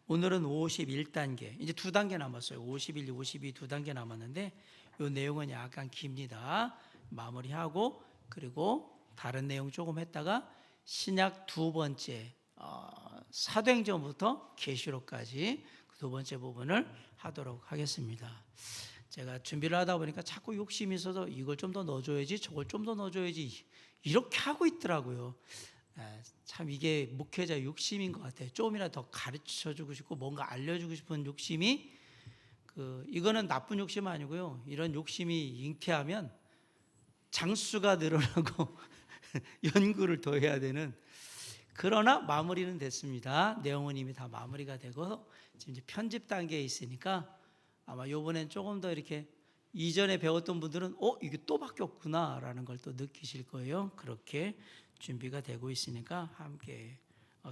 오늘은 51단계, 이제 2단계 남았어요. 51, 52 2단계 남았는데 이 내용은 약간 깁니다. 마무리하고 그리고 다른 내용 조금 했다가 신약 두 번째 사도행전부터 계시록까지 그 두 번째 부분을 하도록 하겠습니다. 제가 준비를 하다 보니까 자꾸 욕심이 있어서 이걸 좀 더 넣어줘야지, 저걸 좀 더 넣어줘야지 이렇게 하고 있더라고요. 참 이게 목회자 욕심인 것 같아요. 조금이라도 더 가르쳐주고 싶고 뭔가 알려주고 싶은 욕심이 이거는 나쁜 욕심 아니고요. 이런 욕심이 잉태하면 장수가 늘어나고 연구를 더 해야 되는, 그러나 마무리는 됐습니다. 내용은 이미 다 마무리가 되고 지금 이제 편집 단계에 있으니까 아마 요번엔 조금 더 이렇게 이전에 배웠던 분들은 이게 또 바뀌었구나 라는 걸 또 느끼실 거예요. 그렇게 준비가 되고 있으니까 함께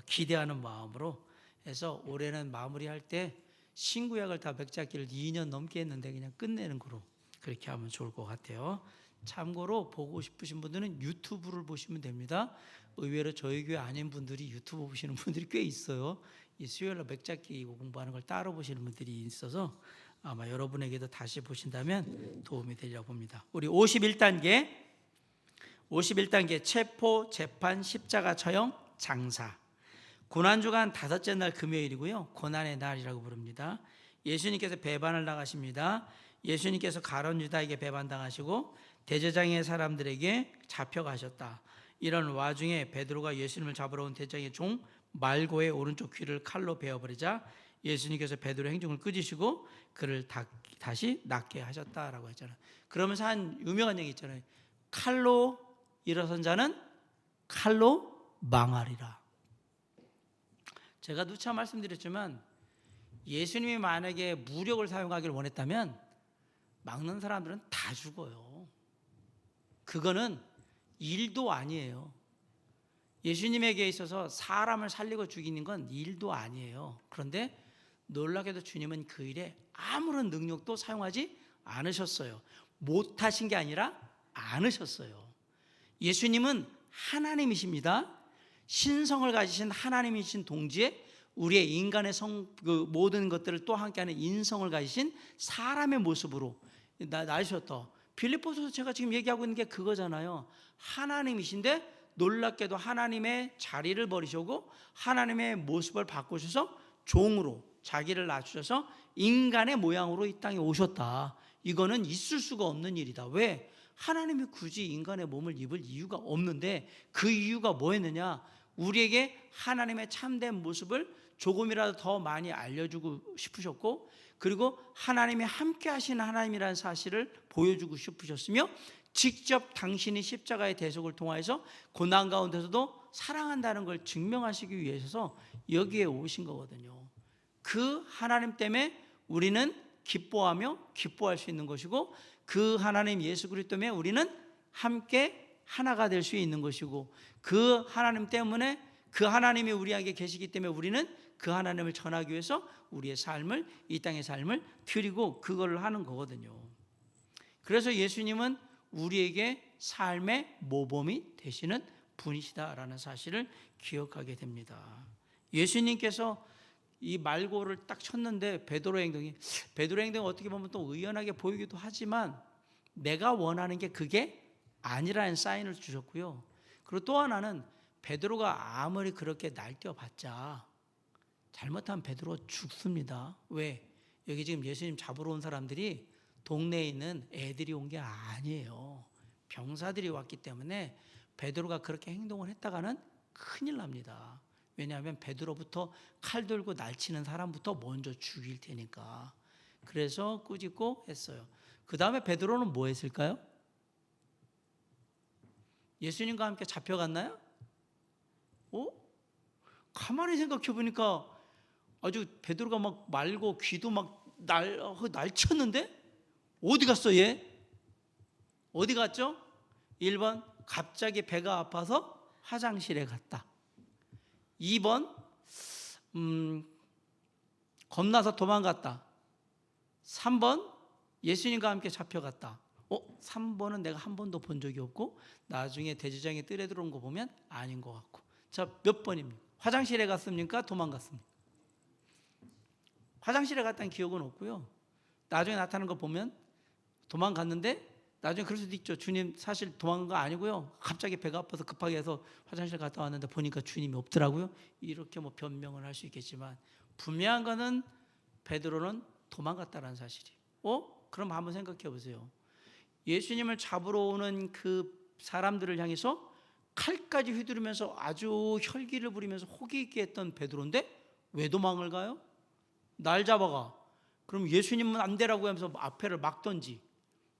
기대하는 마음으로 해서 올해는 마무리할 때 신구약을 다 맥잡기를 2년 넘게 했는데 그냥 끝내는 거로 그렇게 하면 좋을 것 같아요. 참고로 보고 싶으신 분들은 유튜브를 보시면 됩니다. 의외로 저희 교회 아닌 분들이 유튜브 보시는 분들이 꽤 있어요. 이 수요일날 맥잡기 공부하는 걸 따로 보시는 분들이 있어서 아마 여러분에게도 다시 보신다면 도움이 되리라고 봅니다. 우리 51단계 체포, 재판, 십자가, 처형, 장사. 고난주간 다섯째 날 금요일이고요. 고난의 날이라고 부릅니다. 예수님께서 배반을 당하십니다. 예수님께서 가룟 유다에게 배반당하시고 대제장의 사람들에게 잡혀가셨다. 이런 와중에 베드로가 예수님을 잡으러 온 대제장의 종 말고의 오른쪽 귀를 칼로 베어버리자 예수님께서 베드로의 행동을 끄지시고 그를 다시 낫게 하셨다라고 했잖아요. 그러면서 한 유명한 얘기 있잖아요. 칼로 일어선 자는 칼로 망하리라. 제가 누차 말씀드렸지만 예수님이 만약에 무력을 사용하기를 원했다면 막는 사람들은 다 죽어요. 그거는 일도 아니에요. 예수님에게 있어서 사람을 살리고 죽이는 건 일도 아니에요. 그런데 놀랍게도 주님은 그 일에 아무런 능력도 사용하지 않으셨어요. 못하신 게 아니라 않으셨어요. 예수님은 하나님이십니다. 신성을 가지신 하나님이신 동시에 우리의 인간의 모든 것들을 또 함께하는 인성을 가지신 사람의 모습으로 나으셨다. 빌립보서에서 제가 지금 얘기하고 있는 게 그거잖아요. 하나님이신데 놀랍게도 하나님의 자리를 버리시고 하나님의 모습을 바꾸셔서 종으로 자기를 낮추셔서 인간의 모양으로 이 땅에 오셨다. 이거는 있을 수가 없는 일이다. 왜? 하나님이 굳이 인간의 몸을 입을 이유가 없는데 그 이유가 뭐였느냐? 우리에게 하나님의 참된 모습을 조금이라도 더 많이 알려주고 싶으셨고, 그리고 하나님이 함께 하신 하나님이라는 사실을 보여주고 싶으셨으며, 직접 당신이 십자가의 대속을 통하여서 고난 가운데서도 사랑한다는 걸 증명하시기 위해서 여기에 오신 거거든요. 그 하나님 때문에 우리는 기뻐하며 기뻐할 수 있는 것이고, 그 하나님 예수 그리스도 때문에 우리는 함께 하나가 될 수 있는 것이고, 그 하나님 때문에 그 하나님이 우리에게 계시기 때문에 우리는 그 하나님을 전하기 위해서 우리의 삶을, 이 땅의 삶을 드리고 그걸 하는 거거든요. 그래서 예수님은 우리에게 삶의 모범이 되시는 분이시다라는 사실을 기억하게 됩니다. 예수님께서 이 말고를 딱 쳤는데 베드로의 행동이 어떻게 보면 또 의연하게 보이기도 하지만 내가 원하는 게 그게 아니라는 사인을 주셨고요. 그리고 또 하나는 베드로가 아무리 그렇게 날뛰어봤자 잘못하면 베드로 죽습니다. 왜? 여기 지금 예수님 잡으러 온 사람들이 동네에 있는 애들이 온 게 아니에요. 병사들이 왔기 때문에 베드로가 그렇게 행동을 했다가는 큰일 납니다. 왜냐하면 베드로부터 칼 들고 날치는 사람부터 먼저 죽일 테니까. 그래서 꾸짖고 했어요. 그 다음에 베드로는 뭐 했을까요? 예수님과 함께 잡혀갔나요? 가만히 생각해 보니까 아주 베드로가 막 말고 귀도 막 날쳤는데 어디 갔어 얘? 어디 갔죠? 1번 갑자기 배가 아파서 화장실에 갔다. 2번 겁나서 도망갔다. 3번 예수님과 함께 잡혀갔다. 3번은 내가 한 번도 본 적이 없고 나중에 대제장이 뜰에 들어온 거 보면 아닌 것 같고. 자, 몇 번입니까? 화장실에 갔습니까? 도망갔습니까? 화장실에 갔다는 기억은 없고요. 나중에 나타나는 거 보면 도망갔는데 나중에 그럴 수도 있죠. 주님 사실 도망간 거 아니고요. 갑자기 배가 아파서 급하게 해서 화장실 갔다 왔는데 보니까 주님이 없더라고요. 이렇게 뭐 변명을 할 수 있겠지만 분명한 거는 베드로는 도망갔다는 사실이. 그럼 한번 생각해 보세요. 예수님을 잡으러 오는 그 사람들을 향해서 칼까지 휘두르면서 아주 혈기를 부리면서 호기 있게 했던 베드로인데 왜 도망을 가요? 날 잡아가. 그럼 예수님은 안 되라고 하면서 앞에를 막던지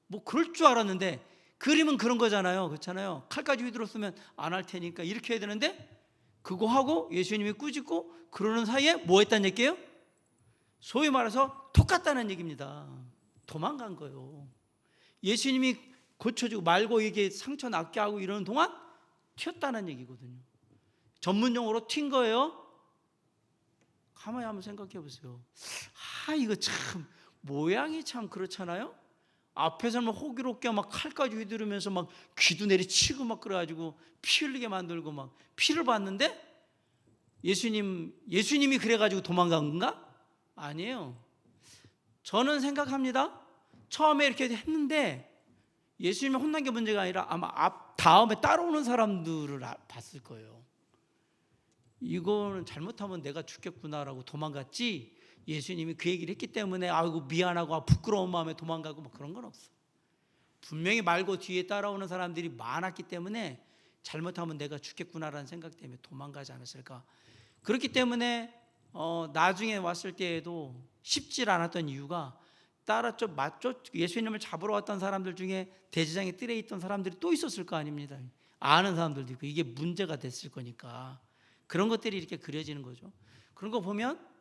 뭐 그럴 줄 알았는데 그림은 그런 거잖아요. 그렇잖아요. 칼까지 휘둘렀으면 안 할 테니까 이렇게 해야 되는데 그거 하고 예수님이 꾸짖고 그러는 사이에 뭐 했다는 얘기예요? 소위 말해서 똑같다는 얘기입니다. 도망간 거예요. 예수님이 고쳐주고 말고 이게 상처 낫게 하고 이러는 동안 튀었다는 얘기거든요. 전문용어로 튄 거예요. 가만히 한번 생각해 보세요. 이거 참 모양이 참 그렇잖아요. 앞에서 막 호기롭게 막 칼까지 휘두르면서 막 귀도 내리치고 막 그래가지고 피 흘리게 만들고 막 피를 봤는데 예수님이 그래가지고 도망간 건가? 아니에요. 저는 생각합니다. 처음에 이렇게 했는데 예수님이 혼난 게 문제가 아니라 아마 다음에 따라오는 사람들을 봤을 거예요. 이거는 잘못하면 내가 죽겠구나라고 도망갔지 예수님이 그 얘기를 했기 때문에 아이고 미안하고 부끄러운 마음에 도망가고 뭐 그런 건 없어. 분명히 말고 뒤에 따라오는 사람들이 많았기 때문에 잘못하면 내가 죽겠구나라는 생각 때문에 도망가지 않았을까. 그렇기 때문에 나중에 왔을 때에도 쉽지 않았던 이유가 따랐죠, 맞죠? 예수님을 잡으러 왔던 사람들 중에 대제장의 뜰에 있던 사람들이 또 있었을 거 아닙니다. 아는 사람들도 있고 이게 문제가 됐을 거니까 그런 것들이 이렇게 그려지는 거죠. 그런 거 보면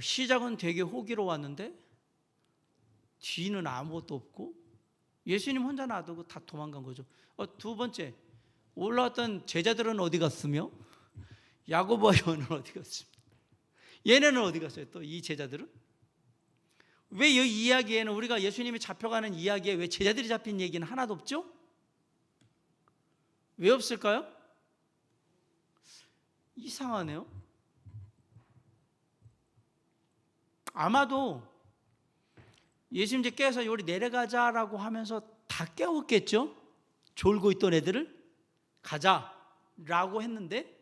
시작은 되게 호기로웠는데 뒤는 아무것도 없고 예수님 혼자 놔두고 다 도망간 거죠. 두 번째, 올라왔던 제자들은 어디 갔으며 야고보와 요한은 어디 갔습니까? 얘네는 어디 갔어요? 또 이 제자들은? 왜 이 이야기에는 우리가 예수님이 잡혀가는 이야기에 왜 제자들이 잡힌 얘기는 하나도 없죠? 왜 없을까요? 이상하네요. 아마도 예수님 이제 깨서 우리 내려가자라고 하면서 다 깨웠겠죠? 졸고 있던 애들을 가자라고 했는데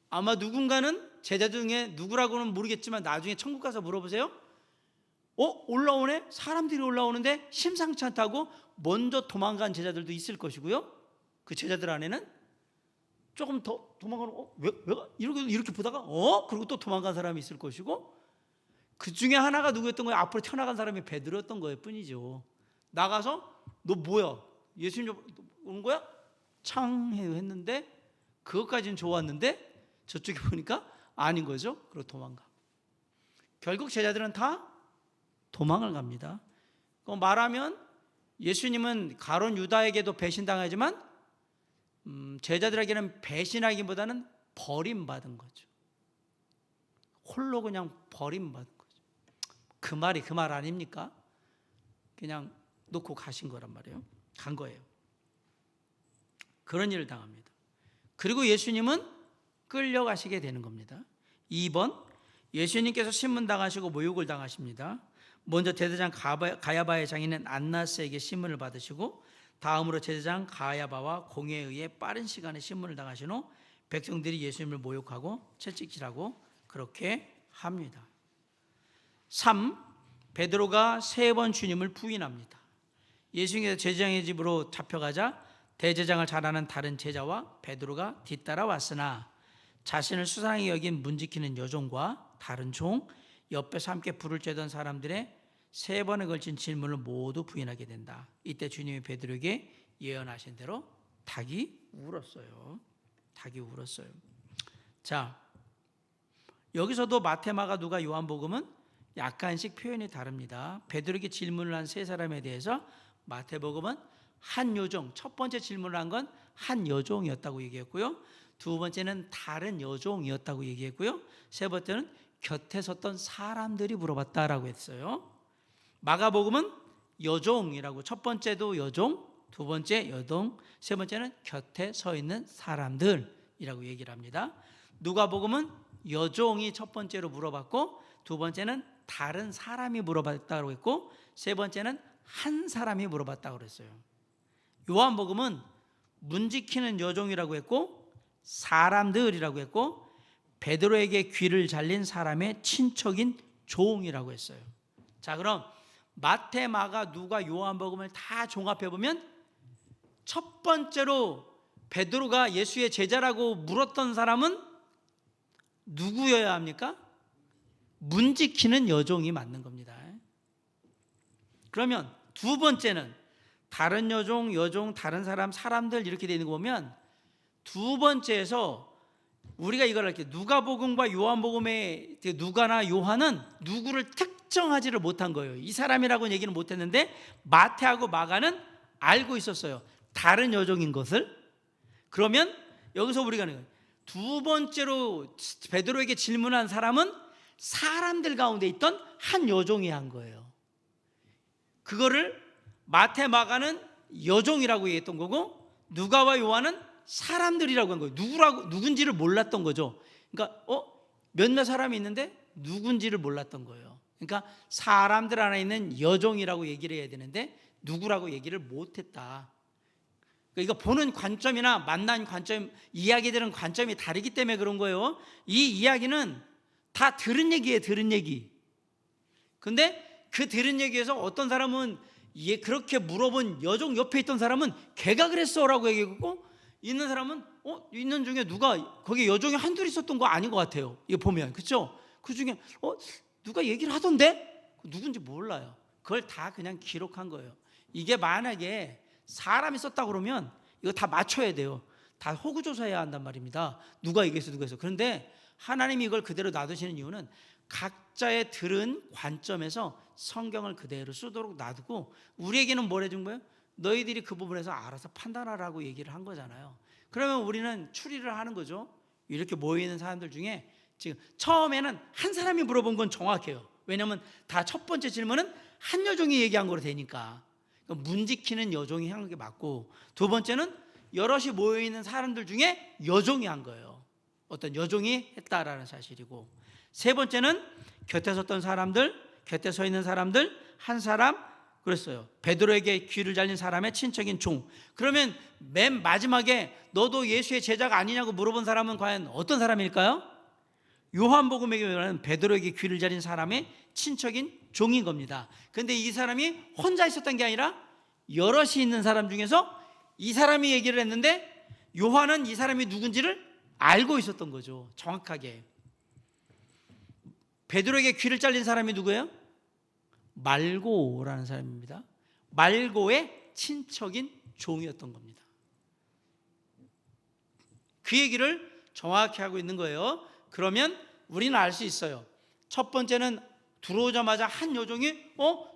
아마 누군가는 제자 중에 누구라고는 모르겠지만 나중에 천국 가서 물어보세요. 올라오네? 사람들이 올라오는데 심상치 않다고 먼저 도망간 제자들도 있을 것이고요. 그 제자들 안에는 조금 더 도망가는 왜 이렇게 보다가 그리고 또 도망간 사람이 있을 것이고 그 중에 하나가 누구였던 거예요? 앞으로 튀어나간 사람이 베드로였던 거예요 뿐이죠. 나가서 너 뭐야? 예수님 온 거야? 했는데 그것까지는 좋았는데 저쪽에 보니까 아닌 거죠. 그리고 도망가. 결국 제자들은 다 도망을 갑니다. 말하면 예수님은 가룟 유다에게도 배신당하지만 제자들에게는 배신하기보다는 버림받은 거죠. 홀로 그냥 버림받은 거죠. 그 말이 그 말 아닙니까? 그냥 놓고 가신 거란 말이에요. 간 거예요. 그런 일을 당합니다. 그리고 예수님은 끌려가시게 되는 겁니다. 2번, 예수님께서 신문당하시고 모욕을 당하십니다. 먼저 제사장 가야바의 장인인 안나스에게 신문을 받으시고 다음으로 제사장 가야바와 공회에 의해 빠른 시간에 신문을 당하신 후 백성들이 예수님을 모욕하고 채찍질하고 그렇게 합니다. 3. 베드로가 3번 주님을 부인합니다. 예수님께서 제사장의 집으로 잡혀가자 대제장을 잘 아는 다른 제자와 베드로가 뒤따라 왔으나 자신을 수상히 여긴 문지키는 여종과 다른 종 옆에서 함께 불을 쬐던 사람들의 3번에 걸친 질문을 모두 부인하게 된다. 이때 주님이 베드로에게 예언하신 대로 닭이 울었어요. 닭이 울었어요. 자, 여기서도 마태, 마가, 누가, 요한복음은 약간씩 표현이 다릅니다. 베드로에게 질문을 한 3사람에 대해서 마태복음은 한 여종, 첫 번째 질문을 한 건 한 여종이었다고 얘기했고요. 두 번째는 다른 여종이었다고 얘기했고요. 세 번째는 곁에 섰던 사람들이 물어봤다라고 했어요. 마가복음은 여종이라고, 첫 번째도 여종, 두 번째 여종, 세 번째는 곁에 서 있는 사람들이라고 얘기를 합니다. 누가복음은 여종이 첫 번째로 물어봤고, 두 번째는 다른 사람이 물어봤다고 했고, 세 번째는 한 사람이 물어봤다고 그랬어요. 요한복음은 문 지키는 여종이라고 했고, 사람들이라고 했고, 베드로에게 귀를 잘린 사람의 친척인 종이라고 했어요. 자, 그럼 마태, 마가, 누가, 요한복음을 다 종합해 보면 첫 번째로 베드로가 예수의 제자라고 물었던 사람은 누구여야 합니까? 문 지키는 여종이 맞는 겁니다. 그러면 두 번째는 다른 여종, 다른 사람, 사람들 이렇게 되는 거 보면 두 번째에서 우리가 이걸 할게요. 누가복음과 요한복음의 누가나 요한은 누구를 특정하지를 못한 거예요. 이 사람이라고는 얘기는 못했는데 마태하고 마가는 알고 있었어요. 다른 여종인 것을. 그러면 여기서 우리가 하는 거예요. 두 번째로 베드로에게 질문한 사람은 사람들 가운데 있던 한 여종이 한 거예요. 그거를 마태, 마가는 여종이라고 얘기했던 거고, 누가와 요한은 사람들이라고 한 거예요. 누군지를 몰랐던 거죠. 그러니까 몇몇 사람이 있는데 누군지를 몰랐던 거예요. 그러니까 사람들 안에 있는 여종이라고 얘기를 해야 되는데 누구라고 얘기를 못했다. 그러니까 보는 관점이나 만난 관점, 이야기들은 관점이 다르기 때문에 그런 거예요. 이 이야기는 다 들은 얘기예요. 들은 얘기. 근데 그 들은 얘기에서 어떤 사람은 그렇게 물어본 여종 옆에 있던 사람은 걔가 그랬어 라고 얘기하고, 있는 사람은 있는 중에 누가 거기 여종이 한둘 있었던 거 아닌 것 같아요. 이거 보면. 그렇죠? 그 중에 누가 얘기를 하던데? 누군지 몰라요. 그걸 다 그냥 기록한 거예요. 이게 만약에 사람이 썼다 그러면 이거 다 맞춰야 돼요. 다 호구조사해야 한단 말입니다. 누가 얘기했어, 누가 했어. 그런데 하나님이 이걸 그대로 놔두시는 이유는 각자의 들은 관점에서 성경을 그대로 쓰도록 놔두고, 우리에게는 뭘 해준 거예요? 너희들이 그 부분에서 알아서 판단하라고 얘기를 한 거잖아요. 그러면 우리는 추리를 하는 거죠. 이렇게 모여있는 사람들 중에 지금 처음에는 한 사람이 물어본 건 정확해요. 왜냐하면 다 첫 번째 질문은 한 여종이 얘기한 거로 되니까. 그러니까 문 지키는 여종이 한 게 맞고, 두 번째는 여럿이 모여있는 사람들 중에 여종이 한 거예요. 어떤 여종이 했다라는 사실이고, 세 번째는 곁에 섰던 사람들, 곁에 서 있는 사람들 한 사람, 그랬어요. 베드로에게 귀를 잘린 사람의 친척인 종. 그러면 맨 마지막에 너도 예수의 제자가 아니냐고 물어본 사람은 과연 어떤 사람일까요? 요한복음에 의하면 베드로에게 귀를 잘린 사람의 친척인 종인 겁니다. 그런데 이 사람이 혼자 있었던 게 아니라 여럿이 있는 사람 중에서 이 사람이 얘기를 했는데 요한은 이 사람이 누군지를 알고 있었던 거죠. 정확하게. 베드로에게 귀를 잘린 사람이 누구예요? 말고라는 사람입니다. 말고의 친척인 종이었던 겁니다. 그 얘기를 정확히 하고 있는 거예요. 그러면 우리는 알 수 있어요. 첫 번째는 들어오자마자 한 여종이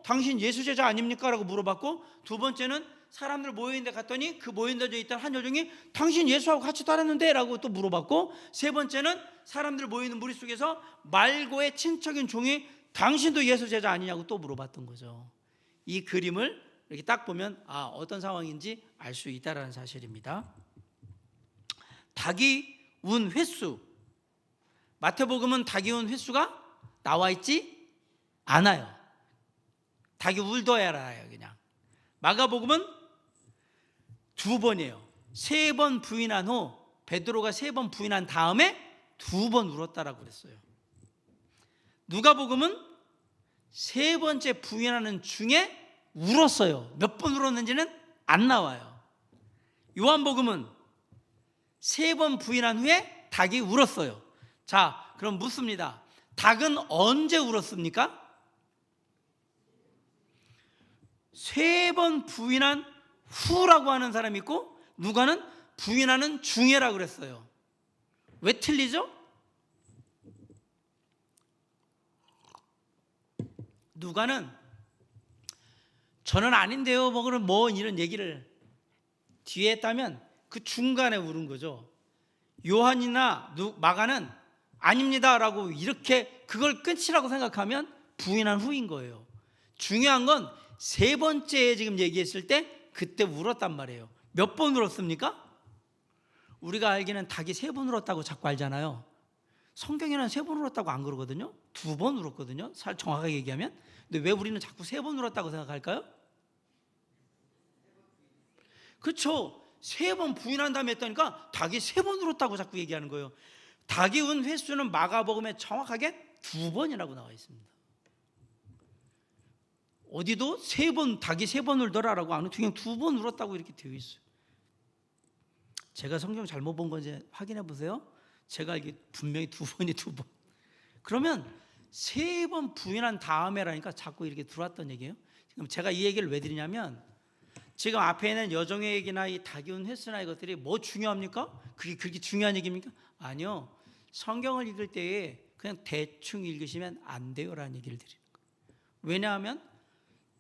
당신 예수 제자 아닙니까? 라고 물어봤고, 두 번째는 사람들 모여있는 데 갔더니 그 모여있는 데 있던 한 여종이 당신 예수하고 같이 따랐는데? 라고 또 물어봤고, 세 번째는 사람들 모여있는 무리 속에서 말고의 친척인 종이 당신도 예수 제자 아니냐고 또 물어봤던 거죠. 이 그림을 이렇게 딱 보면 어떤 상황인지 알 수 있다는 사실입니다. 닭이 운 횟수, 마태복음은 닭이 운 횟수가 나와 있지 않아요. 닭이 울더야 알아요. 그냥. 마가복음은 2번이에요. 3번 부인한 후, 베드로가 3번 부인한 다음에 2번 울었다라고 그랬어요. 누가복음은 3번째 부인하는 중에 울었어요. 몇 번 울었는지는 안 나와요. 요한복음은 3번 부인한 후에 닭이 울었어요. 자, 그럼 묻습니다. 닭은 언제 울었습니까? 3번 부인한 후라고 하는 사람이 있고, 누가는 부인하는 중에라고 그랬어요. 왜 틀리죠? 누가는 저는 아닌데요 뭐 이런 얘기를 뒤에 했다면 그 중간에 울은 거죠. 요한이나 마가는 아닙니다 라고 이렇게 그걸 끝이라고 생각하면 부인한 후인 거예요. 중요한 건 세 번째 지금 얘기했을 때 그때 울었단 말이에요. 몇 번 울었습니까? 우리가 알기는 닭이 3번 울었다고 자꾸 알잖아요. 성경에는 3번 울었다고 안 그러거든요. 2번 울었거든요. 정확하게 얘기하면. 근데 왜 우리는 자꾸 3번 울었다고 생각할까요? 그렇죠. 3번 부인한 다음에 했다니까 닭이 3번 울었다고 자꾸 얘기하는 거예요. 닭이 운 횟수는 마가복음에 정확하게 2번이라고 나와 있습니다. 어디도 3번, 닭이 3번 울더라라고 안 그냥 2번 울었다고 이렇게 되어 있어요. 제가 성경 잘못 본 건지 확인해 보세요. 제가 알기에 분명히 2번이 2번. 그러면 3번 부인한 다음에라니까 자꾸 이렇게 들어왔던 얘기예요. 지금 제가 이 얘기를 왜 드리냐면 지금 앞에 있는 여종의 얘기나 이 닭이 운 횟수나 이것들이 뭐 중요합니까? 그게 그렇게 중요한 얘기입니까? 아니요. 성경을 읽을 때에 그냥 대충 읽으시면 안 돼요라는 얘기를 드리는 거예요. 왜냐하면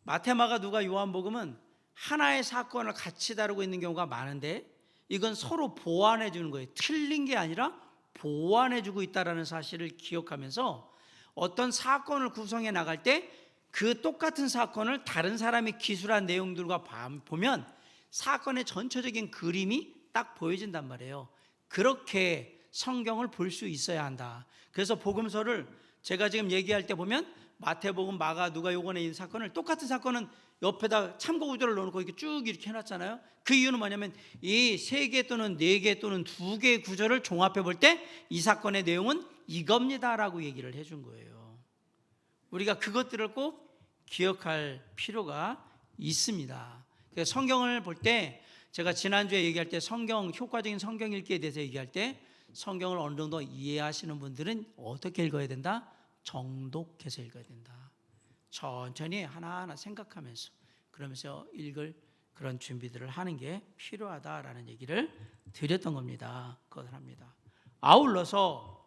마태, 마가, 누가, 요한복음은 하나의 사건을 같이 다루고 있는 경우가 많은데 이건 서로 보완해 주는 거예요. 틀린 게 아니라 보완해 주고 있다는 사실을 기억하면서 어떤 사건을 구성해 나갈 때 그 똑같은 사건을 다른 사람이 기술한 내용들과 보면 사건의 전체적인 그림이 딱 보여진단 말이에요. 그렇게 성경을 볼 수 있어야 한다. 그래서 복음서를 제가 지금 얘기할 때 보면 마태복음, 마가, 누가, 요한에 있는 사건을 똑같은 사건은 옆에다 참고 구절을 넣어놓고 이렇게 쭉 이렇게 해놨잖아요. 그 이유는 뭐냐면 이 3개 또는 4개 또는 2개의 구절을 종합해 볼 때 이 사건의 내용은 이겁니다라고 얘기를 해준 거예요. 우리가 그것들을 꼭 기억할 필요가 있습니다. 그래서 성경을 볼 때 제가 지난주에 얘기할 때 효과적인 성경 읽기에 대해서 얘기할 때 성경을 어느 정도 이해하시는 분들은 어떻게 읽어야 된다? 정독해서 읽어야 된다. 천천히 하나하나 생각하면서 그러면서 읽을 그런 준비들을 하는 게 필요하다라는 얘기를 드렸던 겁니다. 그것을 합니다. 아울러서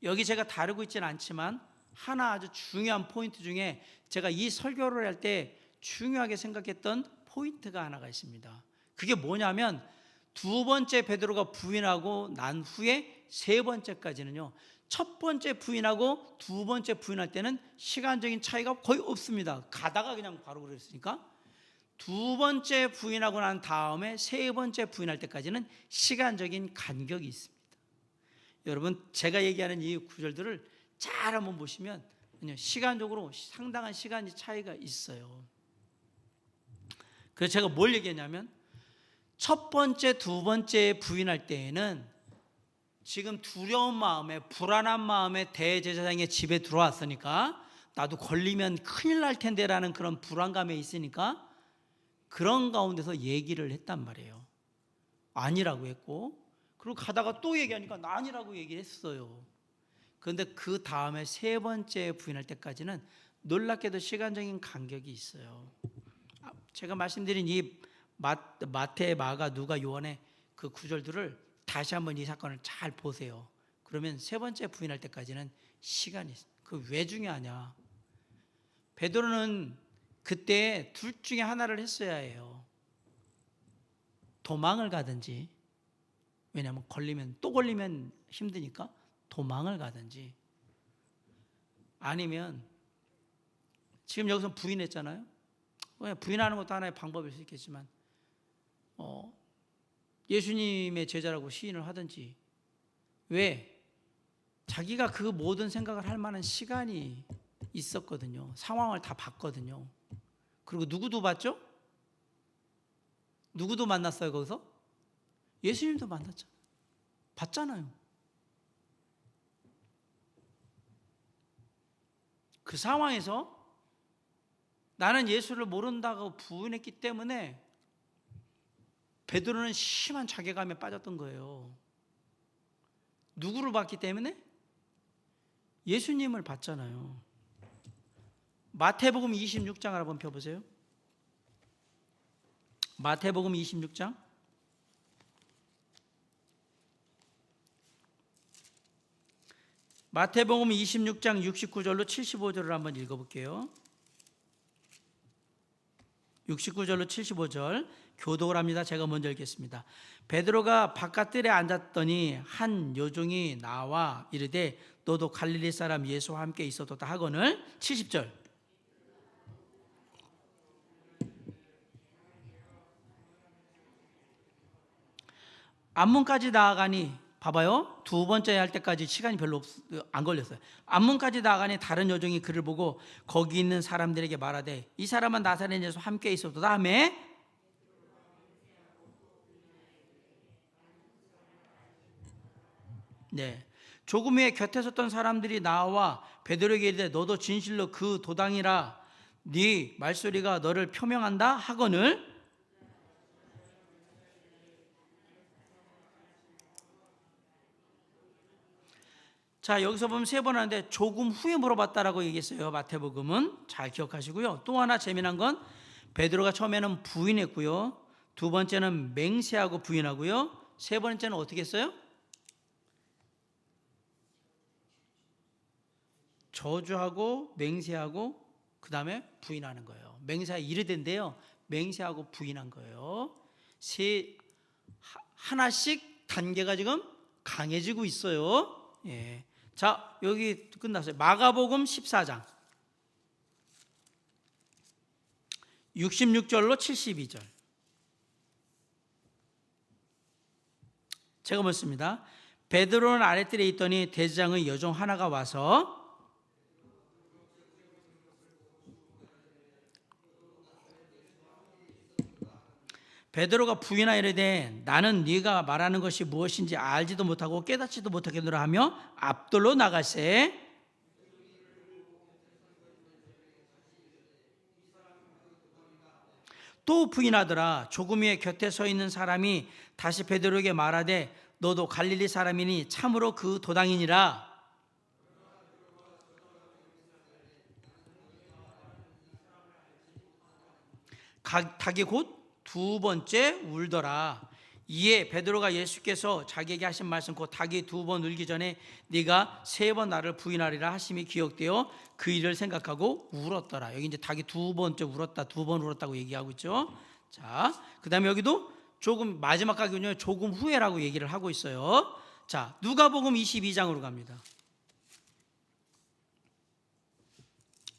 여기 제가 다루고 있지는 않지만 하나 아주 중요한 포인트 중에 제가 이 설교를 할 때 중요하게 생각했던 포인트가 하나가 있습니다. 그게 뭐냐면 2번째 베드로가 부인하고 난 후에 3번째까지는요. 첫 번째 부인하고 2번째 부인할 때는 시간적인 차이가 거의 없습니다. 가다가 그냥 바로 그랬으니까 2번째 부인하고 난 다음에 3번째 부인할 때까지는 시간적인 간격이 있습니다. 여러분 제가 얘기하는 이 구절들을 잘 한번 보시면 시간적으로 상당한 시간이 차이가 있어요. 그래서 제가 뭘 얘기했냐면 첫 번째, 2번째 부인할 때에는 지금 두려운 마음에 불안한 마음에 대제사장의 집에 들어왔으니까 나도 걸리면 큰일 날 텐데라는 그런 불안감에 있으니까 그런 가운데서 얘기를 했단 말이에요. 아니라고 했고 그리고 가다가 또 얘기하니까 나 아니라고 얘기를 했어요. 그런데 그 다음에 3번째 부인할 때까지는 놀랍게도 시간적인 간격이 있어요. 제가 말씀드린 이 마태, 마가, 누가, 요한의 그 구절들을 다시 한번 이 사건을 잘 보세요. 그러면 3번째 부인할 때까지는 시간이 있어요. 그 왜 중요하냐? 베드로는 그때 둘 중에 하나를 했어야 해요. 도망을 가든지, 왜냐하면 또 걸리면 힘드니까 도망을 가든지, 아니면 지금 여기서 부인했잖아요. 부인하는 것도 하나의 방법일 수 있겠지만 예수님의 제자라고 시인을 하든지. 왜? 자기가 그 모든 생각을 할 만한 시간이 있었거든요. 상황을 다 봤거든요. 그리고 누구도 봤죠? 누구도 만났어요 거기서? 예수님도 만났잖아요. 봤잖아요. 그 상황에서 나는 예수를 모른다고 부인했기 때문에 베드로는 심한 자괴감에 빠졌던 거예요. 누구를 봤기 때문에? 예수님을 봤잖아요. 마태복음 26장을 한번 펴보세요. 마태복음 26장. 마태복음 26장 69절로 75절을 한번 읽어볼게요. 69절로 75절 교독을 합니다. 제가 먼저 읽겠습니다. 베드로가 바깥들에 앉았더니 한 여종이 나와 이르되 너도 갈릴리 사람 예수와 함께 있었도다 하거늘. 70절. 앞문까지 나아가니 봐봐요. 두 번째 할 때까지 시간이 별로 안 걸렸어요. 앞문까지 나가니 다른 여종이 그를 보고 거기 있는 사람들에게 말하되 이 사람은 나사렛 예수 함께 있었다. 다음에 네, 조금 후에 곁에 섰던 사람들이 나와 베드로에게 이르되 너도 진실로 그 도당이라 네 말소리가 너를 표명한다 하거늘. 자, 여기서 보면 세 번 하는데 조금 후에 물어봤다라고 얘기했어요. 마태복음은 잘 기억하시고요. 또 하나 재미난 건 베드로가 처음에는 부인했고요. 두 번째는 맹세하고 부인하고요. 세 번째는 어떻게 했어요? 저주하고 맹세하고 그 다음에 부인하는 거예요. 맹세가 이르된데요. 맹세하고 부인한 거예요. 하나씩 단계가 지금 강해지고 있어요. 예. 자, 여기 끝났어요. 마가복음 14장 66절로 72절. 제가 묻습니다. 베드로는 아랫뜰에 있더니 대제장의 여종 하나가 와서 베드로가 부인하여 이르되 나는 네가 말하는 것이 무엇인지 알지도 못하고 깨닫지도 못하겠노라 하며 앞돌로 나갈새. 또 부인하더라. 조금 후에 곁에 서 있는 사람이 다시 베드로에게 말하되 너도 갈릴리 사람이니 참으로 그 도당이니라. 닭이 곧 두 번째 울더라. 이에 베드로가 예수께서 자기에게 하신 말씀 곧 닭이 두 번 울기 전에 네가 세 번 나를 부인하리라 하심이 기억되어 그 일을 생각하고 울었더라. 여기 이제 닭이 두 번째 울었다, 두 번 울었다고 얘기하고 있죠. 자, 그 다음에 여기도 조금 마지막 가기는요 조금 후에라고 얘기를 하고 있어요. 자, 누가복음 22장으로 갑니다.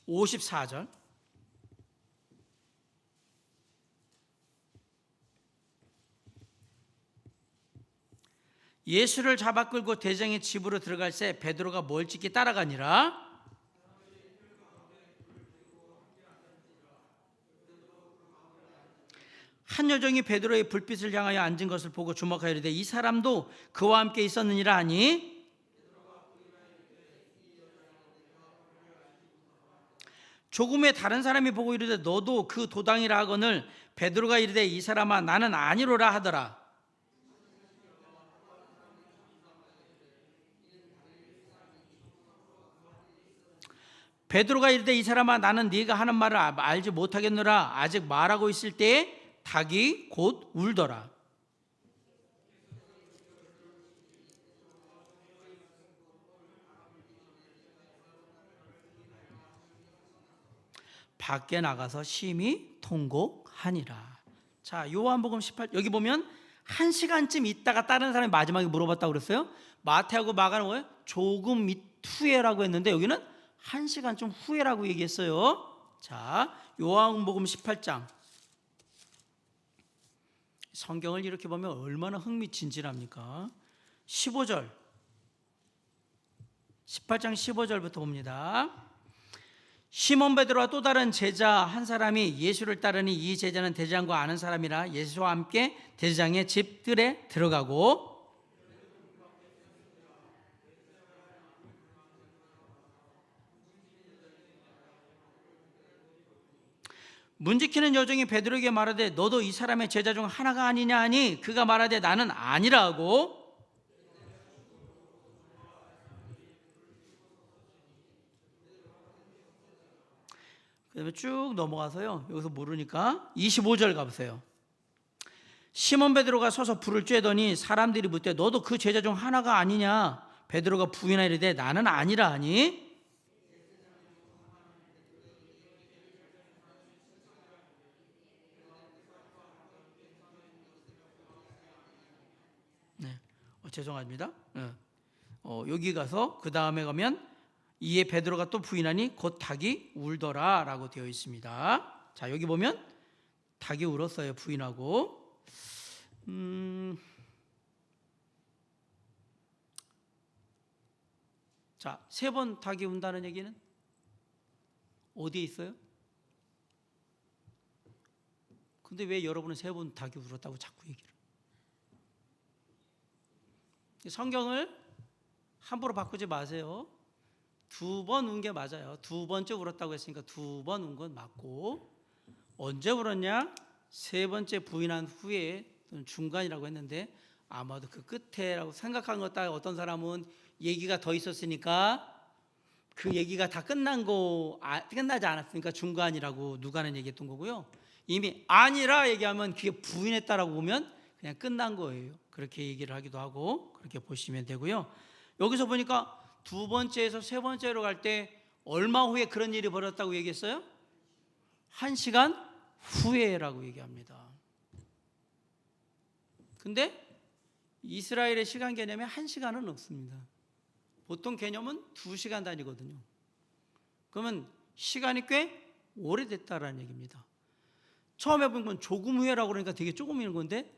54절. 예수를 잡아 끌고 대장의 집으로 들어갈 새 베드로가 멀찍이 따라가니라. 한 여종이 베드로의 불빛을 향하여 앉은 것을 보고 주목하여 이르되 이 사람도 그와 함께 있었느니라 하니 조금 후에 다른 사람이 보고 이르되 너도 그 도당이라 하거늘 베드로가 이르되 이 사람아 나는 아니로라 하더라. 베드로가 이르되 이 사람아 나는 네가 하는 말을 알지 못하겠노라. 아직 말하고 있을 때에 닭이 곧 울더라. 밖에 나가서 심히 통곡하니라. 자, 요한복음 18 여기 보면 1시간쯤 있다가 다른 사람이 마지막에 물어봤다고 그랬어요. 마태하고 마가는 뭐예요? 조금 후에라고 했는데 여기는 1시간쯤 후에라고 얘기했어요. 자, 요한복음 18장. 성경을 이렇게 보면 얼마나 흥미진진합니까? 15절. 18장 15절부터 봅니다. 시몬 베드로와 또 다른 제자 한 사람이 예수를 따르니 이 제자는 대제장과 아는 사람이라 예수와 함께 대제장의 집들에 들어가고 문지키는 여종이 베드로에게 말하되 너도 이 사람의 제자 중 하나가 아니냐 하니 그가 말하되 나는 아니라 하고 그 다음에 쭉 넘어가서요 여기서 모르니까 25절 가보세요. 시몬 베드로가 서서 불을 쬐더니 사람들이 묻되 너도 그 제자 중 하나가 아니냐. 베드로가 부인하여 이르되 나는 아니라 하니 네. 죄송합니다. 여기 가서 그 다음에 가면 이에 베드로가 또 부인하니 곧 닭이 울더라 라고 되어 있습니다. 자, 여기 보면 닭이 울었어요. 부인하고 자, 3번 닭이 운다는 얘기는 어디에 있어요? 근데 왜 여러분은 3번 닭이 울었다고 자꾸 얘기를? 성경을 함부로 바꾸지 마세요. 2번 운 게 맞아요. 2번째 울었다고 했으니까 2번 운 건 맞고, 언제 울었냐? 3번째 부인한 후에, 또는 중간이라고 했는데 아마도 그 끝에라고 생각한 것 같다. 어떤 사람은 얘기가 더 있었으니까 그 얘기가 다 끝나지 않았으니까 중간이라고 누가는 얘기했던 거고요. 이미 아니라 얘기하면 그게 부인했다라고 보면 그냥 끝난 거예요. 그렇게 얘기를 하기도 하고 그렇게 보시면 되고요. 여기서 보니까 2번째에서 3번째로 갈 때 얼마 후에 그런 일이 벌어졌다고 얘기했어요? 1시간 후에라고 얘기합니다. 근데 이스라엘의 시간 개념에 1시간은 없습니다. 보통 개념은 2시간 단위거든요. 그러면 시간이 꽤 오래됐다라는 얘기입니다. 처음에 본 건 조금 후에라고 그러니까 되게 조금인 건데,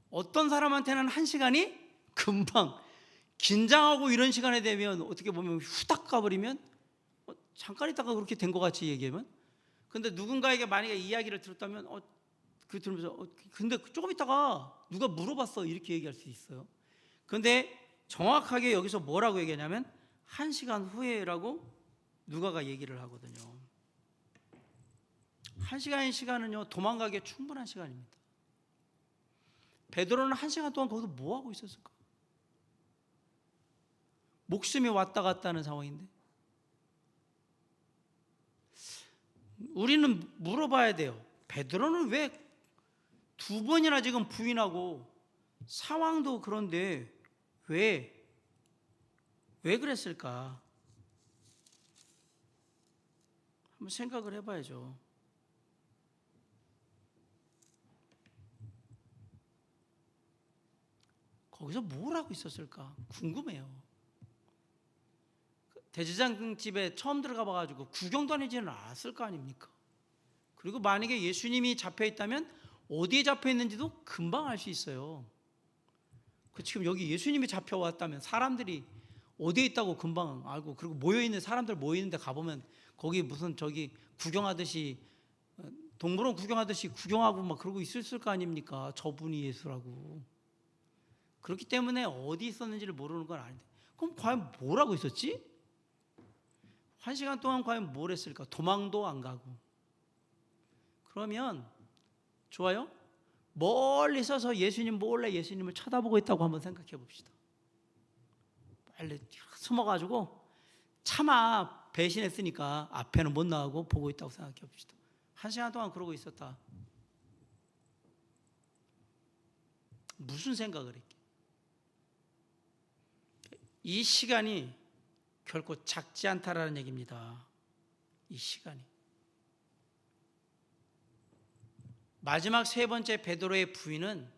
어떤 사람한테는 1시간이 금방, 긴장하고 이런 시간에 되면 어떻게 보면 후딱 가버리면 잠깐 있다가 그렇게 된 것 같이 얘기하면, 근데 누군가에게 만약에 이야기를 들었다면 그 들으면서 근데 조금 있다가 누가 물어봤어 이렇게 얘기할 수 있어요. 근데 정확하게 여기서 뭐라고 얘기하냐면 1시간 후에라고 누가가 얘기를 하거든요. 1시간의 시간은요, 도망가기에 충분한 시간입니다. 베드로는 1시간 동안 거기서 뭐 하고 있었을까? 목숨이 왔다 갔다 하는 상황인데, 우리는 물어봐야 돼요. 베드로는 왜 2번이나 지금 부인하고 상황도 그런데 왜 그랬을까? 한번 생각을 해봐야죠. 거기서 뭘 하고 있었을까? 궁금해요. 대제사장 집에 처음 들어가 봐가지고 구경도 다니지는 않았을 거 아닙니까? 그리고 만약에 예수님이 잡혀 있다면 어디에 잡혀 있는지도 금방 알 수 있어요. 지금 여기 예수님이 잡혀왔다면 사람들이 어디에 있다고 금방 알고, 그리고 모여있는 사람들 모이는데 가보면 거기 무슨 저기 구경하듯이, 동물원 구경하듯이 구경하고 막 그러고 있을 거 아닙니까? 저분이 예수라고. 그렇기 때문에 어디 있었는지를 모르는 건 아닌데, 그럼 과연 뭘 하고 있었지? 1시간 동안 과연 뭘 했을까? 도망도 안 가고. 그러면 좋아요? 멀리 서서 예수님 몰래 예수님을 쳐다보고 있다고 한번 생각해 봅시다. 빨리 숨어가지고 차마 배신했으니까 앞에는 못 나가고 보고 있다고 생각해 봅시다. 1시간 동안 그러고 있었다. 무슨 생각을 했게? 이 시간이 결코 작지 않다라는 얘기입니다. 이 시간이. 마지막 3번째 베드로의 부인은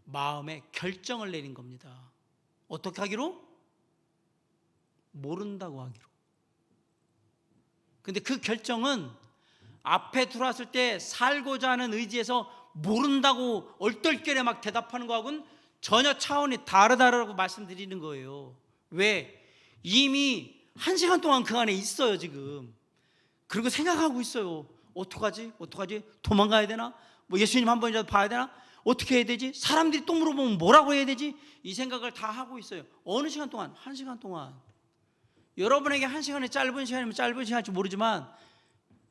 마음에 결정을 내린 겁니다. 어떻게 하기로? 모른다고 하기로. 근데 그 결정은 앞에 들어왔을 때 살고자 하는 의지에서 모른다고 얼떨결에 막 대답하는 거하고는 전혀 차원이 다르다라고 말씀드리는 거예요. 왜? 이미 1시간 동안 그 안에 있어요 지금. 그리고 생각하고 있어요. 어떡하지? 도망가야 되나? 뭐 예수님 한 번이라도 봐야 되나? 어떻게 해야 되지? 사람들이 또 물어보면 뭐라고 해야 되지? 이 생각을 다 하고 있어요. 어느 시간 동안? 1시간 동안. 여러분에게 1시간이 짧은 시간이면 짧은 시간일지 모르지만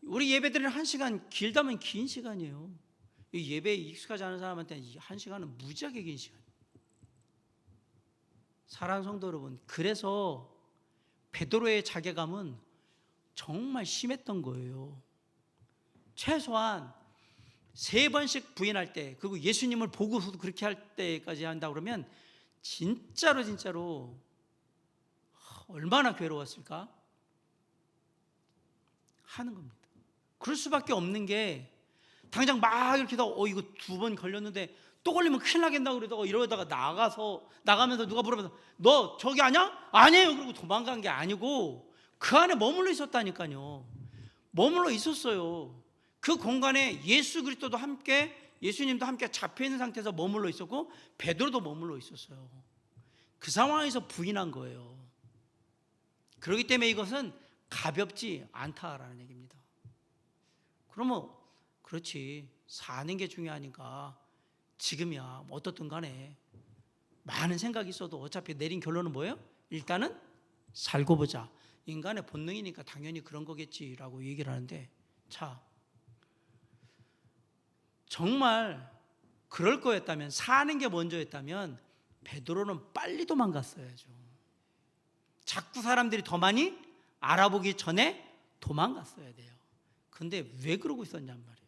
우리 예배드리는 1시간 길다면 긴 시간이에요. 이 예배에 익숙하지 않은 사람한테는 1시간은 무지하게 긴 시간이에요. 사랑하는 성도 여러분, 그래서 베드로의 자괴감은 정말 심했던 거예요. 최소한 3번씩 부인할 때, 그리고 예수님을 보고서도 그렇게 할 때까지 한다 그러면 진짜로 얼마나 괴로웠을까 하는 겁니다. 그럴 수밖에 없는 게, 당장 막 이렇게 이거 2번 걸렸는데 또 걸리면 큰일 나겠다 그러다가 이러다가 나가면서 누가 물어봐서 너 저기 아냐? 아니에요. 그러고 도망간 게 아니고 그 안에 머물러 있었다니까요. 머물러 있었어요. 그 공간에 예수 그리스도도 함께, 예수님도 함께 잡혀 있는 상태에서 머물러 있었고 베드로도 머물러 있었어요. 그 상황에서 부인한 거예요. 그렇기 때문에 이것은 가볍지 않다라는 얘기입니다. 그러면 그렇지, 사는 게 중요하니까 지금이야 뭐 어떻든 간에 많은 생각이 있어도 어차피 내린 결론은 뭐예요? 일단은 살고 보자. 인간의 본능이니까 당연히 그런 거겠지라고 얘기를 하는데, 자, 정말 그럴 거였다면, 사는 게 먼저였다면 베드로는 빨리 도망갔어야죠. 자꾸 사람들이 더 많이 알아보기 전에 도망갔어야 돼요. 근데 왜 그러고 있었냔 말이에요.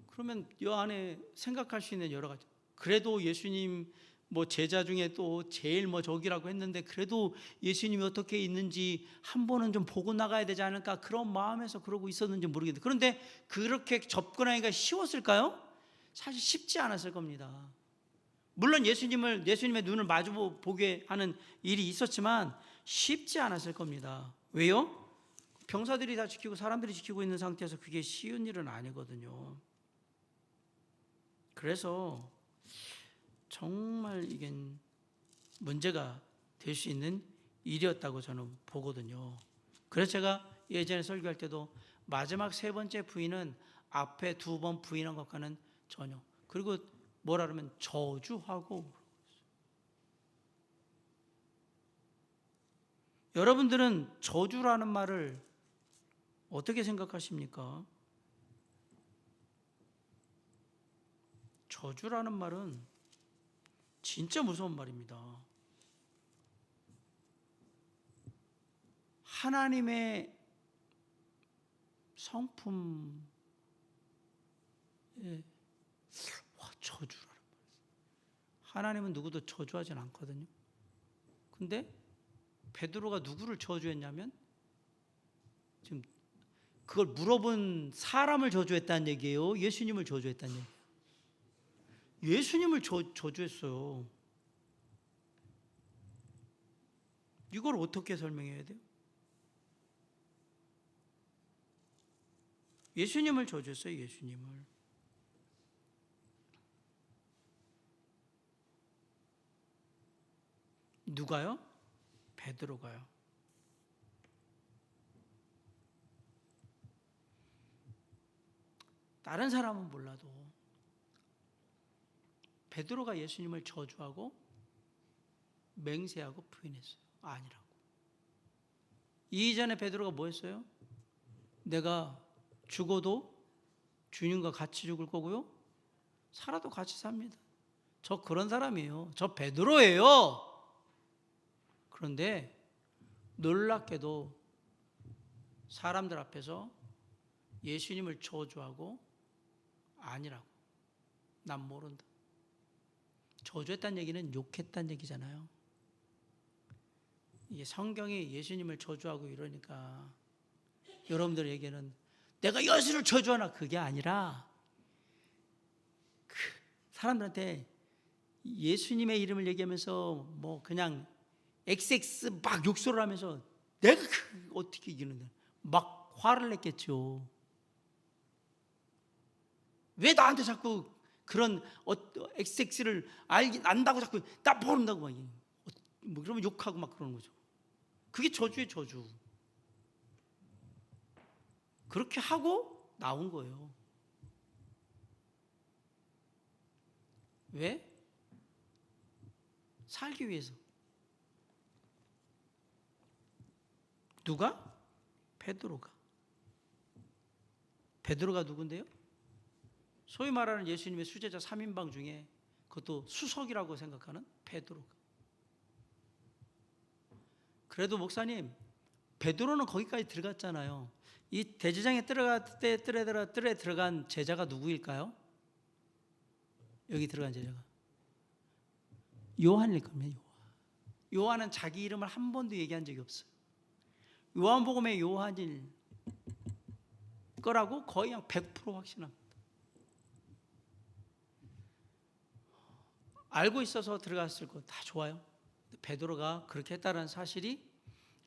그러면 이 안에 생각할 수 있는 여러 가지, 그래도 예수님 뭐 제자 중에 또 제일 뭐 저기라고 했는데 그래도 예수님이 어떻게 있는지 한 번은 좀 보고 나가야 되지 않을까, 그런 마음에서 그러고 있었는지 모르겠는데, 그런데 그렇게 접근하기가 쉬웠을까요? 사실 쉽지 않았을 겁니다. 물론 예수님의 눈을 마주 보게 하는 일이 있었지만 쉽지 않았을 겁니다. 왜요? 병사들이 다 지키고 사람들이 지키고 있는 상태에서 그게 쉬운 일은 아니거든요. 그래서 정말 이게 문제가 될 수 있는 일이었다고 저는 보거든요. 그래서 제가 예전에 설교할 때도 마지막 세 번째 부인은 앞에 두 번 부인한 것과는 전혀, 그리고 뭐라 그러면 저주하고. 여러분들은 저주라는 말을 어떻게 생각하십니까? 저주라는 말은 진짜 무서운 말입니다. 하나님의 성품에 저주라는 말. 하나님은 누구도 저주하진 않거든요. 근데 베드로가 누구를 저주했냐면, 지금 그걸 물어본 사람을 저주했다는 얘기예요? 예수님을 저주했다는 얘기예요? 예수님을 저주했어요. 이걸 어떻게 설명해야 돼요? 예수님을 저주했어요. 예수님을. 누가요? 베드로가요. 다른 사람은 몰라도 베드로가 예수님을 저주하고 맹세하고 부인했어요. 아니라고. 이전에 베드로가 뭐 했어요? 내가 죽어도 주님과 같이 죽을 거고요, 살아도 같이 삽니다. 저 그런 사람이에요. 저 베드로예요. 그런데 놀랍게도 사람들 앞에서 예수님을 저주하고 아니라고, 난 모른다. 저주했다는 얘기는 욕했다는 얘기잖아요. 이게 성경이 예수님을 저주하고 이러니까 여러분들에게는 내가 예수를 저주하나, 그게 아니라 사람들한테 예수님의 이름을 얘기하면서 뭐 그냥 XX 막 욕설을 하면서 내가 어떻게 이기는데 막 화를 냈겠죠. 왜 나한테 자꾸 그런 XX를 안다고 자꾸 나 모른다고 막 뭐 그러면 욕하고 막 그러는 거죠. 그게 저주의 저주. 그렇게 하고 나온 거예요. 왜? 살기 위해서. 누가? 베드로가. 베드로가 누군데요? 소위 말하는 예수님의 수제자 3인방 중에 그것도 수석이라고 생각하는 베드로가. 그래도 목사님, 베드로는 거기까지 들어갔잖아요. 이 대제장에 뜰에 들어간 제자가 누구일까요? 여기 들어간 제자가 요한일 겁니다. 요한은 자기 이름을 한 번도 얘기한 적이 없어요. 요한복음의 요한일 거라고 거의 그냥 100% 확신합니다. 알고 있어서 들어갔을 거 다 좋아요. 베드로가 그렇게 했다는 사실이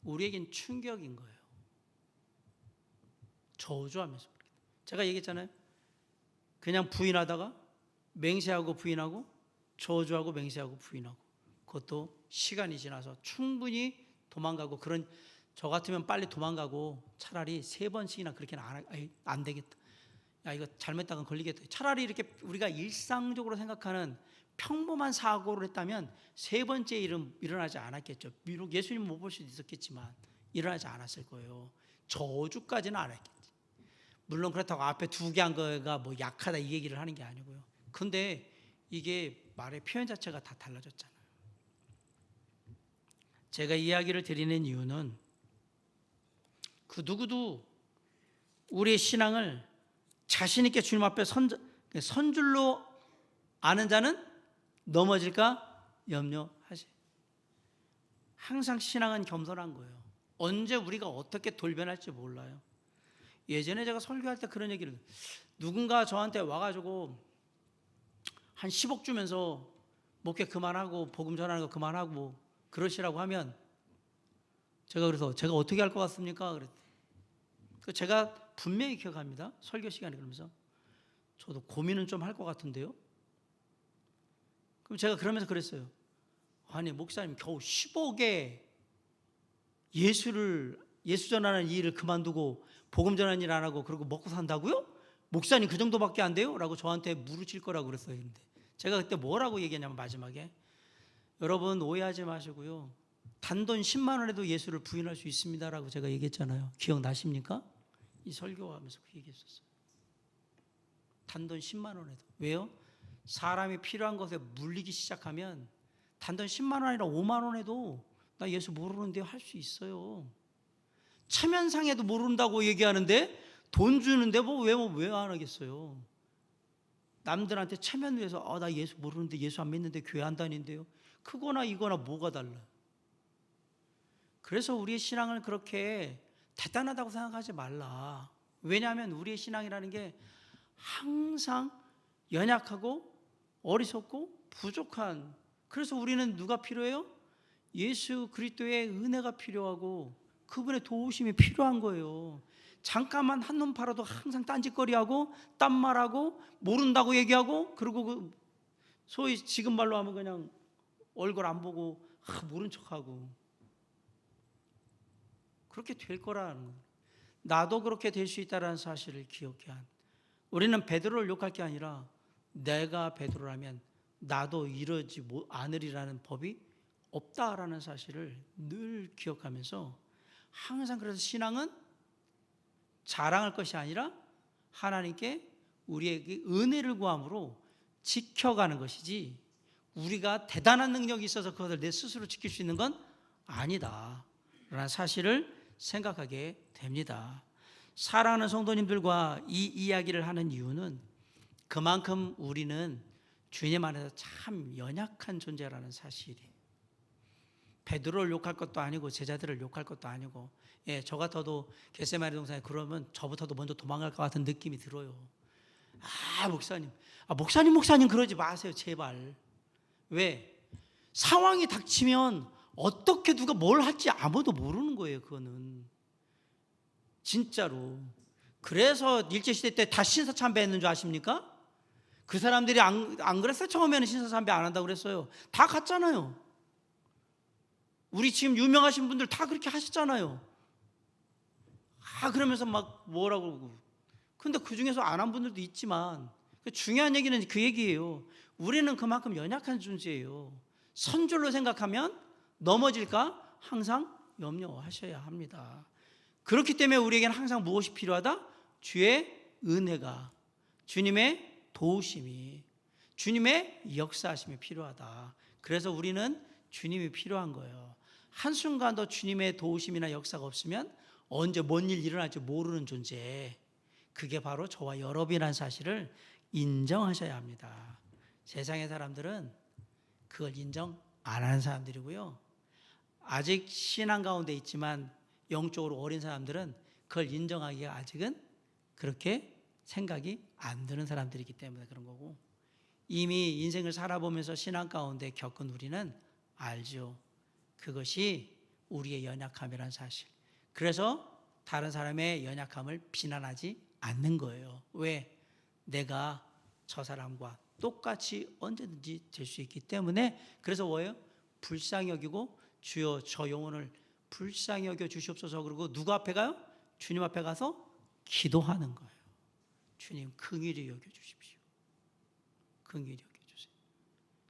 우리에겐 충격인 거예요. 저주하면서. 제가 얘기했잖아요. 그냥 부인하다가 맹세하고 부인하고, 저주하고 맹세하고 부인하고, 그것도 시간이 지나서 충분히 도망가고 그런 저 같으면 빨리 도망가고 차라리 3번씩이나 그렇게는 안 되겠다. 야 이거 잘못했다간 걸리겠다. 차라리 이렇게 우리가 일상적으로 생각하는 평범한 사고를 했다면 3번째 일은 일어나지 않았겠죠. 비록 예수님 못 볼 수도 있었겠지만 일어나지 않았을 거예요. 저주까지는 안 했겠지. 물론 그렇다고 앞에 2개 한 거가 뭐 약하다 이 얘기를 하는 게 아니고요. 근데 이게 말의 표현 자체가 다 달라졌잖아요. 제가 이야기를 드리는 이유는 그 누구도 우리의 신앙을 자신 있게 주님 앞에 선줄로 아는 자는 넘어질까 염려하세요. 항상 신앙은 겸손한 거예요. 언제 우리가 어떻게 돌변할지 몰라요. 예전에 제가 설교할 때 그런 얘기를, 누군가 저한테 와가지고 한 10억 주면서 목회 그만하고 복음 전하는 거 그만하고 그러시라고 하면 제가 그래서 제가 어떻게 할 것 같습니까? 그랬더니 제가 분명히 기억합니다. 설교 시간에 그러면서 저도 고민은 좀 할 것 같은데요. 그럼 제가 그러면서 그랬어요. 아니 목사님 겨우 10억에 예수 전하는 이 일을 그만두고 복음 전하는 일 안 하고 그러고 먹고 산다고요? 목사님 그 정도밖에 안 돼요? 라고 저한테 물으실 거라고 그랬어요. 근데 제가 그때 뭐라고 얘기했냐면 마지막에, 여러분 오해하지 마시고요, 단돈 10만 원에도 예수를 부인할 수 있습니다 라고 제가 얘기했잖아요. 기억나십니까? 이 설교하면서 그 얘기했었어요. 단돈 10만 원에도. 왜요? 사람이 필요한 것에 물리기 시작하면 단돈 10만 원 아니라 5만 원에도 나 예수 모르는데 할 수 있어요. 체면상에도 모른다고 얘기하는데 돈 주는데 왜 안 하겠어요? 남들한테 체면 위해서 나 예수 모르는데 예수 안 믿는데 교회 안 다니는데요. 크거나 이거나 뭐가 달라. 그래서 우리의 신앙을 그렇게 대단하다고 생각하지 말라. 왜냐하면 우리의 신앙이라는 게 항상 연약하고 어리석고 부족한, 그래서 우리는 누가 필요해요? 예수 그리스도의 은혜가 필요하고 그분의 도우심이 필요한 거예요. 잠깐만 한눈 팔아도 항상 딴짓거리하고 딴말하고 모른다고 얘기하고, 그리고 소위 지금 말로 하면 그냥 얼굴 안 보고 모른 척하고 그렇게 될 거라는 거예요. 나도 그렇게 될 수 있다는 사실을 기억해야 한다. 우리는 베드로를 욕할 게 아니라 내가 베드로라면 나도 이러지 않으리라는 법이 없다라는 사실을 늘 기억하면서, 항상 그래서 신앙은 자랑할 것이 아니라 하나님께 우리에게 은혜를 구함으로 지켜가는 것이지, 우리가 대단한 능력이 있어서 그것을 내 스스로 지킬 수 있는 건 아니다 라는 사실을 생각하게 됩니다. 사랑하는 성도님들과 이 이야기를 하는 이유는 그만큼 우리는 주님 안에서 참 연약한 존재라는 사실이에요. 베드로를 욕할 것도 아니고 제자들을 욕할 것도 아니고, 저 같아도 겟세마네 동산에 그러면 저부터도 먼저 도망갈 것 같은 느낌이 들어요. 목사님 그러지 마세요 제발. 왜? 상황이 닥치면 어떻게 누가 뭘 할지 아무도 모르는 거예요. 그거는 진짜로. 그래서 일제시대 때 다 신사참배했는 줄 아십니까? 그 사람들이 안 그랬어요? 처음에는 신사참배 안 한다고 그랬어요. 다 갔잖아요. 우리 지금 유명하신 분들 다 그렇게 하셨잖아요. 그러면서 막 뭐라고 그러고. 근데 그 중에서 안 한 분들도 있지만, 중요한 얘기는 그 얘기예요. 우리는 그만큼 연약한 존재예요. 선줄로 생각하면 넘어질까 항상 염려하셔야 합니다. 그렇기 때문에 우리에게는 항상 무엇이 필요하다? 주의 은혜가, 주님의 도우심이, 주님의 역사하심이 필요하다. 그래서 우리는 주님이 필요한 거예요. 한순간도 주님의 도우심이나 역사가 없으면 언제 뭔 일 일어날지 모르는 존재, 그게 바로 저와 여러분이라는 사실을 인정하셔야 합니다. 세상의 사람들은 그걸 인정 안 하는 사람들이고요, 아직 신앙 가운데 있지만 영적으로 어린 사람들은 그걸 인정하기가 아직은 그렇게 생각이 안 드는 사람들이기 때문에 그런 거고, 이미 인생을 살아보면서 신앙 가운데 겪은 우리는 알죠. 그것이 우리의 연약함이라는 사실. 그래서 다른 사람의 연약함을 비난하지 않는 거예요. 왜? 내가 저 사람과 똑같이 언제든지 될 수 있기 때문에. 그래서 뭐예요? 불쌍히 여기고 주여 저 영혼을 불쌍히 여겨 주시옵소서. 그리고 누구 앞에 가요? 주님 앞에 가서 기도하는 거예요. 주님 긍휼히 여겨 주십시오. 긍휼히 여겨 주세요.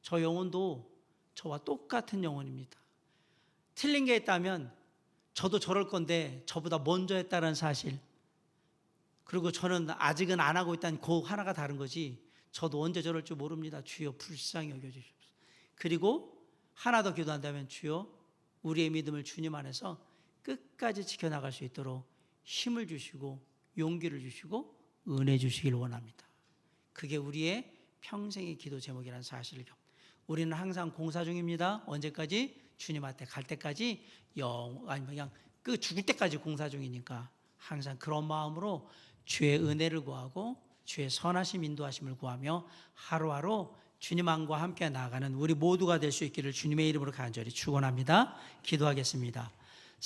저 영혼도 저와 똑같은 영혼입니다. 틀린 게 있다면 저도 저럴 건데 저보다 먼저 했다는 사실, 그리고 저는 아직은 안 하고 있다는 그 하나가 다른 거지, 저도 언제 저럴 줄 모릅니다. 주여 불쌍히 여겨주십시오. 그리고 하나 더 기도한다면, 주여 우리의 믿음을 주님 안에서 끝까지 지켜나갈 수 있도록 힘을 주시고 용기를 주시고 은혜 주시길 원합니다. 그게 우리의 평생의 기도 제목이라는 사실을 우리는 항상 공사 중입니다. 언제까지? 주님 앞에 갈 때까지, 아니면 그냥 죽을 때까지 공사 중이니까 항상 그런 마음으로 주의 은혜를 구하고 주의 선하심 인도하심을 구하며 하루하루 주님 안과 함께 나아가는 우리 모두가 될 수 있기를 주님의 이름으로 간절히 축원합니다. 기도하겠습니다.